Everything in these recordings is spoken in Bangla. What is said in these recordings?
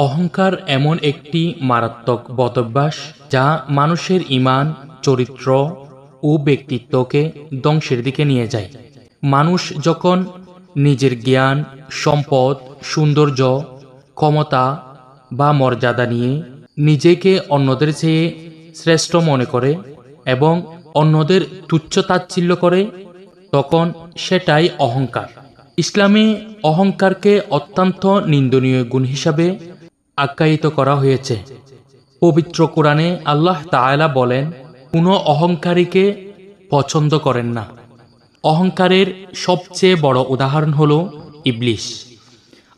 অহংকার এমন একটি মারাত্মক বদভ্যাস যা মানুষের ঈমান, চরিত্র ও ব্যক্তিত্বকে ধ্বংসের দিকে নিয়ে যায়। মানুষ যখন নিজের জ্ঞান, সম্পদ, সৌন্দর্য, ক্ষমতা বা মর্যাদা নিয়ে নিজেকে অন্যদের চেয়ে শ্রেষ্ঠ মনে করে এবং অন্যদের তুচ্ছ-তাচ্ছিল্য করে, তখন সেটাই অহংকার। ইসলামে অহংকারকে অত্যন্ত নিন্দনীয় গুণ হিসাবে আখ্যায়িত করা হয়েছে। পবিত্র কোরআনে আল্লাহ তাআলা বলেন, কোনো অহংকারীকে পছন্দ করেন না। অহংকারের সবচেয়ে বড় উদাহরণ হল ইবলিস।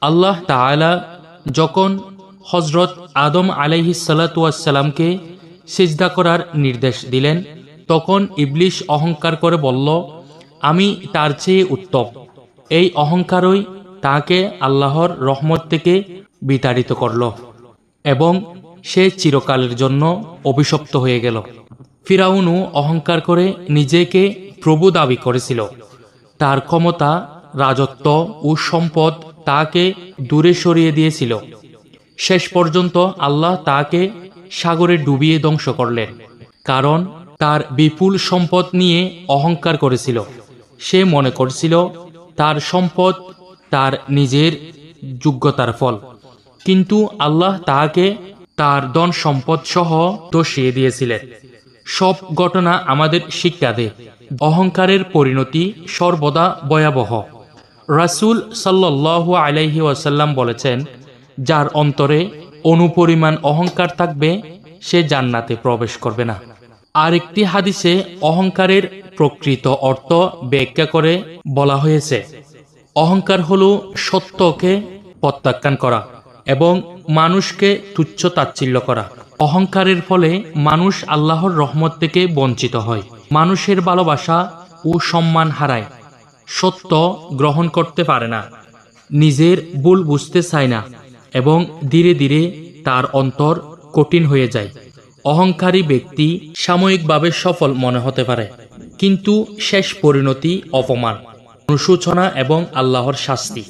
আল্লাহ তাআলা যখন হযরত আদম আলাইহিসসালাতু-ওয়াস-সালামকে সিজদা করার নির্দেশ দিলেন, তখন ইবলিস অহংকার করে বলল, আমি তার চেয়ে উত্তম। এই অহংকারই তাকে আল্লাহর রহমত থেকে বিতাড়িত করল এবং সে চিরকালের জন্য অভিশপ্ত হয়ে গেল। ফিরাউনও অহংকার করে নিজেকে প্রভু দাবি করেছিল। তার ক্ষমতা, রাজত্ব ও সম্পদ তাকে দূরে সরিয়ে দিয়েছিল। শেষ পর্যন্ত আল্লাহ তাকে সাগরে ডুবিয়ে ধ্বংস করলেন, কারণ তার বিপুল সম্পদ নিয়ে অহংকার করেছিল। সে মনে করছিল তার সম্পদ তার নিজের যোগ্যতার ফল, কিন্তু আল্লাহ তাকে তার ধন সম্পদ সহ ধসিয়ে দিয়েছিলেন। সব ঘটনা আমাদের শিক্ষা দেয়, অহংকারের পরিণতি সর্বদা ভয়াবহ। রাসূল সাল্লাল্লাহু আলাইহি ওয়াসাল্লাম বলেছেন, যার অন্তরে অনুপরিমাণ অহংকার থাকবে সে জান্নাতে প্রবেশ করবে না। আরেকটি হাদিসে অহংকারের প্রকৃত অর্থ ব্যাখ্যা করে বলা হয়েছে, অহংকার হল সত্যকে প্রত্যাখ্যান করা এবং মানুষকে তুচ্ছ তাচ্ছিল্য করা। অহংকারের ফলে মানুষ আল্লাহর রহমত থেকে বঞ্চিত হয়, মানুষের ভালোবাসা ও সম্মান হারায়, সত্য গ্রহণ করতে পারে না, নিজের ভুল বুঝতে চায় না এবং ধীরে ধীরে তার অন্তর কঠিন হয়ে যায়। অহংকারী ব্যক্তি সাময়িকভাবে সফল মনে হতে পারে, কিন্তু শেষ পরিণতি অপমান, অনুশোচনা এবং আল্লাহর শাস্তি।